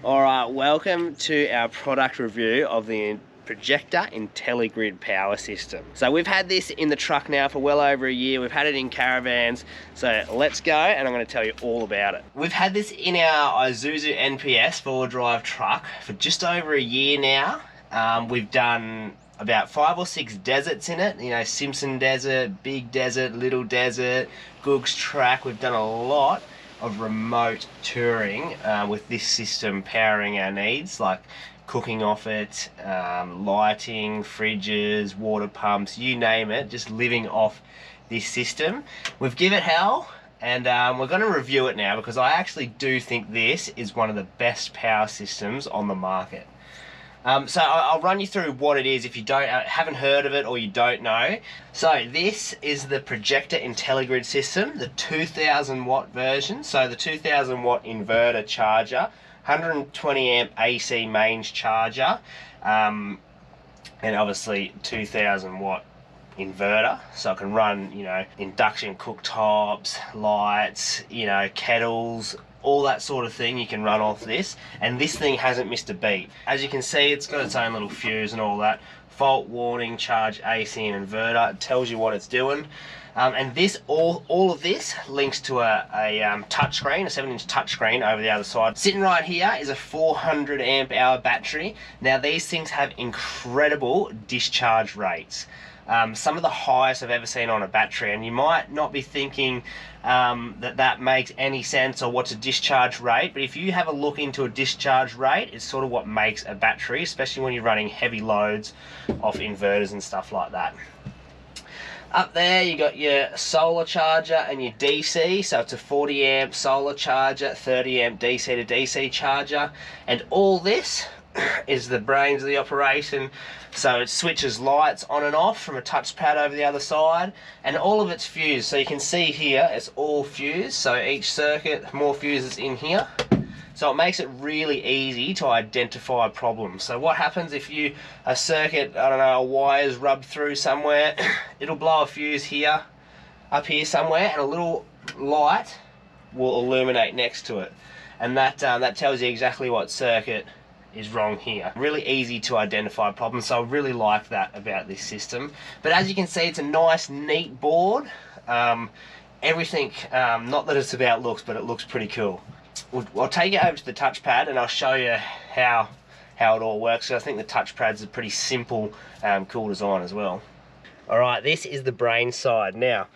Alright, welcome to our product review of the PROJECTA INTELli-GRID power system. So we've had this in the truck now for well over a year. We've had it in caravans. So let's go and I'm going to tell you all about it. We've had this in our Isuzu NPS four-wheel drive truck for just over a year now. We've done about 5 or 6 deserts in it. You know, Simpson Desert, Big Desert, Little Desert, Goog's Track. We've done a lot of remote touring with this system powering our needs, like cooking off it, lighting, fridges, water pumps, you name it, just living off this system. We've given it hell, and we're going to review it now because I actually do think this is one of the best power systems on the market. So I'll run you through what it is if you haven't heard of it or you don't know. So this is the PROJECTA INTELli-GRID system, the 2000 watt version. So the 2000 watt inverter charger, 120 amp AC mains charger, and obviously 2000 watt inverter, so I can run, you know, induction cooktops, lights, you know, kettles, all that sort of thing you can run off this, and this thing hasn't missed a beat. As you can see, it's got its own little fuse and all that. Fault warning, charge AC and inverter, it tells you what it's doing. And this, all of this links to a touchscreen, a 7-inch touchscreen over the other side. Sitting right here is a 400 amp hour battery. Now these things have incredible discharge rates. Some of the highest I've ever seen on a battery, and you might not be thinking that makes any sense or what's a discharge rate, but if you have a look into a discharge rate, it's sort of what makes a battery, especially when you're running heavy loads off inverters and stuff like that. Up there you got your solar charger and your DC, so it's a 40 amp solar charger, 30 amp DC to DC charger, and all this is the brains of the operation. So it switches lights on and off from a touchpad over the other side, and all of it's fused. So you can see here it's all fused, so each circuit, more fuses in here. So it makes it really easy to identify problems. So what happens if a circuit, I don't know, a wire's rubbed through somewhere, it'll blow a fuse here, up here somewhere, and a little light will illuminate next to it. And that tells you exactly what circuit is wrong here. Really easy to identify problems, so I really like that about this system. But as you can see, it's a nice, neat board. Everything, not that it's about looks, but it looks pretty cool. I'll take you over to the touchpad and I'll show you how it all works. So I think the touchpad's a pretty simple, cool design as well. Alright, this is the brain side. Now,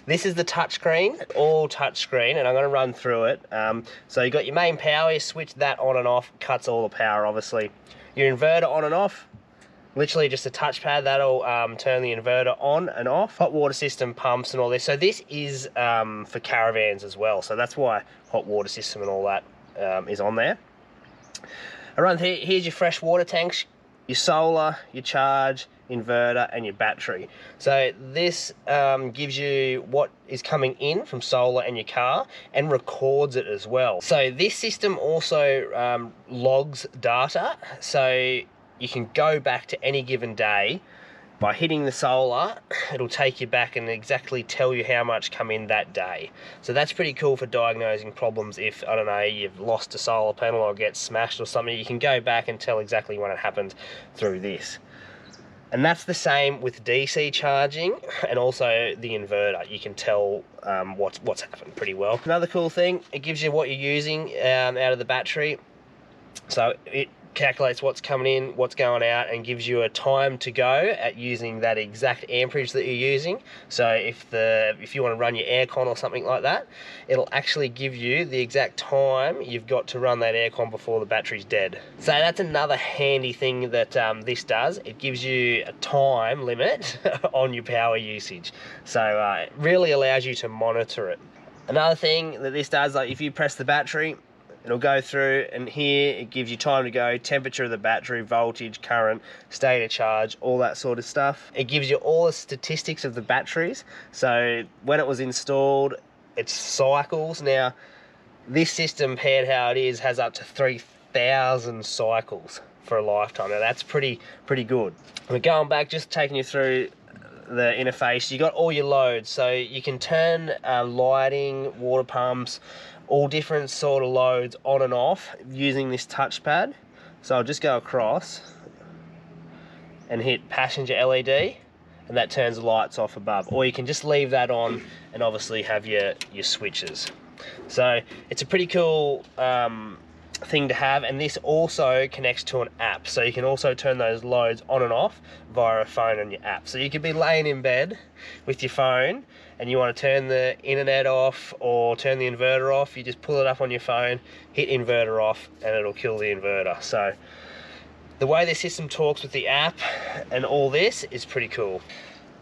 this is the touchscreen, all touchscreen, and I'm going to run through it. So you've got your main power, you switch that on and off, cuts all the power obviously. Your inverter on and off, literally just a touchpad, that'll turn the inverter on and off. Hot water system, pumps and all this. So this is for caravans as well, so that's why hot water system and all that is on there. Around here, here's your fresh water tanks, your solar, your charge, inverter and your battery. So this gives you what is coming in from solar and your car and records it as well. So this system also logs data, so you can go back to any given day by hitting the solar. It'll take you back and exactly tell you how much come in that day. So that's pretty cool for diagnosing problems. If, I don't know, you've lost a solar panel or gets smashed or something, you can go back and tell exactly when it happened through this. And that's the same with DC charging and also the inverter. You can tell what's happened pretty well. Another cool thing, it gives you what you're using out of the battery. So it calculates what's coming in, what's going out, and gives you a time to go at using that exact amperage that you're using. So if you want to run your aircon or something like that, it'll actually give you the exact time you've got to run that aircon before the battery's dead. So that's another handy thing that this does. It gives you a time limit on your power usage. So it really allows you to monitor it. Another thing that this does, like if you press the battery, it'll go through, and here it gives you time to go, temperature of the battery, voltage, current, state of charge, all that sort of stuff. It gives you all the statistics of the batteries. So when it was installed, its cycles. Now, this system, paired how it is, has up to 3,000 cycles for a lifetime. Now that's pretty good. We're going back, just taking you through the interface. You got all your loads, so you can turn lighting, water pumps, all different sort of loads on and off using this touchpad. So I'll just go across and hit passenger LED, and that turns the lights off above. Or you can just leave that on and obviously have your switches. So it's a pretty cool thing to have, and this also connects to an app, so you can also turn those loads on and off via a phone on your app. So you could be laying in bed with your phone and you want to turn the internet off or turn the inverter off, you just pull it up on your phone, hit inverter off, and it'll kill the inverter. So the way the system talks with the app and all this is pretty cool.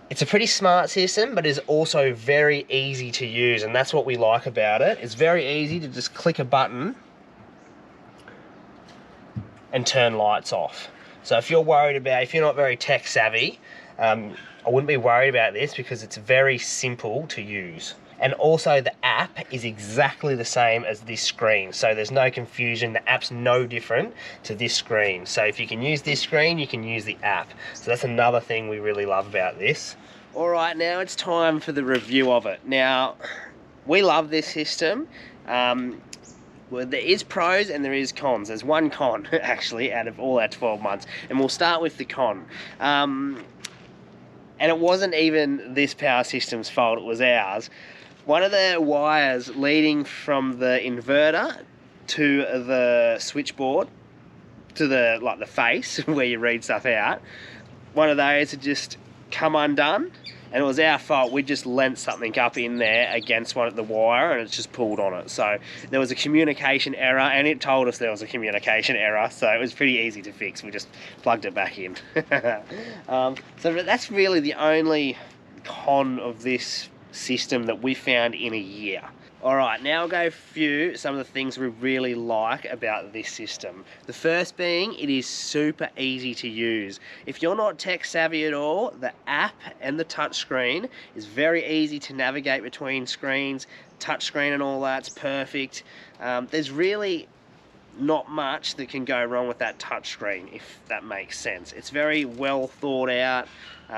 It's a pretty smart system, but it's also very easy to use, and that's what we like about it. It's very easy to just click a button and turn lights off. So if you're not very tech savvy, I wouldn't be worried about this because it's very simple to use. And also the app is exactly the same as this screen, so there's no confusion. The app's no different to this screen. So if you can use this screen, you can use the app. So that's another thing we really love about this. All right, now it's time for the review of it. Now, we love this system. Well, there is pros and there is cons. There's one con, actually, out of all our 12 months. And we'll start with the con. And it wasn't even this power system's fault, it was ours. One of the wires leading from the inverter to the switchboard, to the face where you read stuff out, one of those had just come undone, and it was our fault. We just lent something up in there against the wire, and it's just pulled on it. So there was a communication error, and it told us there was a communication error, so it was pretty easy to fix. We just plugged it back in. So that's really the only con of this system that we found in a year. Alright, now I'll go through some of the things we really like about this system. The first being, it is super easy to use. If you're not tech savvy at all, the app and the touchscreen is very easy to navigate between screens. Touchscreen and all that's perfect. There's really not much that can go wrong with that touchscreen, if that makes sense. It's very well thought out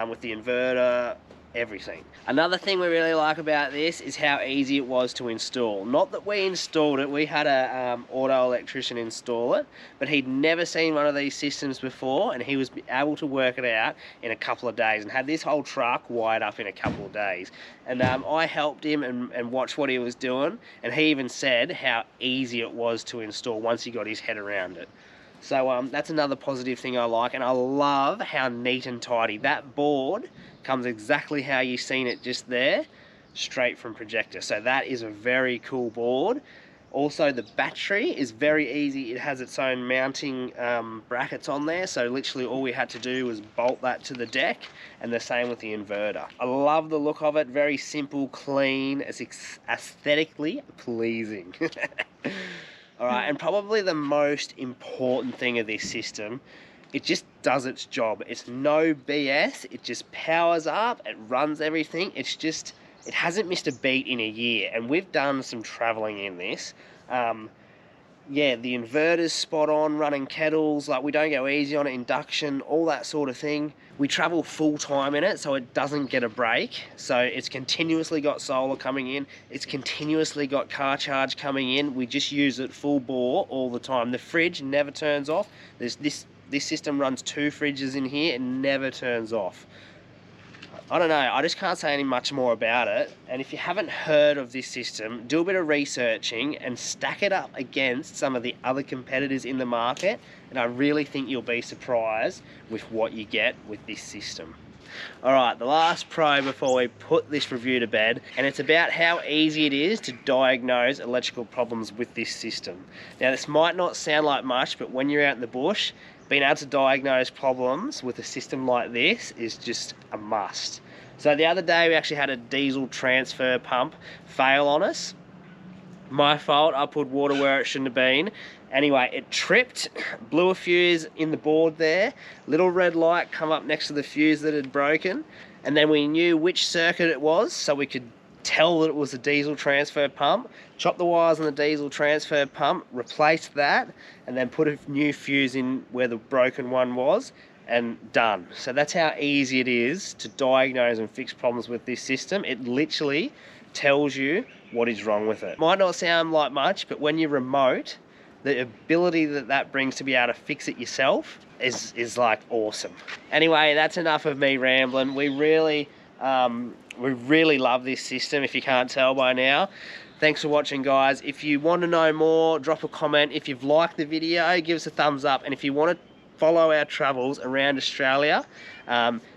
with the inverter, everything. Another thing we really like about this is how easy it was to install. Not that we installed it, we had a auto electrician install it, but he'd never seen one of these systems before, and he was able to work it out in a couple of days and had this whole truck wired up in a couple of days. And I helped him and watched what he was doing, and he even said how easy it was to install once he got his head around it. So that's another positive thing I like, and I love how neat and tidy. That board comes exactly how you've seen it just there, straight from Projecta. So that is a very cool board. Also, the battery is very easy. It has its own mounting brackets on there, so literally all we had to do was bolt that to the deck, and the same with the inverter. I love the look of it, very simple, clean, it's aesthetically pleasing. Alright, and probably the most important thing of this system, it just does its job. It's no BS, it just powers up, it runs everything. It hasn't missed a beat in a year, and we've done some travelling in this. Yeah, the inverter's spot on, running kettles, like we don't go easy on it, induction, all that sort of thing. We travel full time in it, so it doesn't get a break. So it's continuously got solar coming in, it's continuously got car charge coming in. We just use it full bore all the time. The fridge never turns off. This system runs 2 fridges in here, it never turns off. I don't know, I just can't say any much more about it. And if you haven't heard of this system, do a bit of researching and stack it up against some of the other competitors in the market, and I really think you'll be surprised with what you get with this system. Alright, the last pro before we put this review to bed, and it's about how easy it is to diagnose electrical problems with this system. Now this might not sound like much, but when you're out in the bush, being able to diagnose problems with a system like this is just a must. So the other day we actually had a diesel transfer pump fail on us. My fault, I put water where it shouldn't have been. Anyway, it tripped, blew a fuse in the board there, little red light come up next to the fuse that had broken, and then we knew which circuit it was, so we could tell that it was a diesel transfer pump, chop the wires on the diesel transfer pump, replace that, and then put a new fuse in where the broken one was, and done. So that's how easy it is to diagnose and fix problems with this system. It literally tells you what is wrong with it. Might not sound like much, but when you're remote, the ability that brings to be able to fix it yourself is like awesome. Anyway, that's enough of me rambling. We really love this system, if you can't tell by now. Thanks for watching, guys. If you want to know more, drop a comment. If you've liked the video, give us a thumbs up. And if you want to follow our travels around Australia,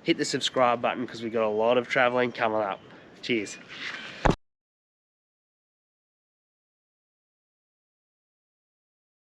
hit the subscribe button, because we've got a lot of traveling coming up. Cheers.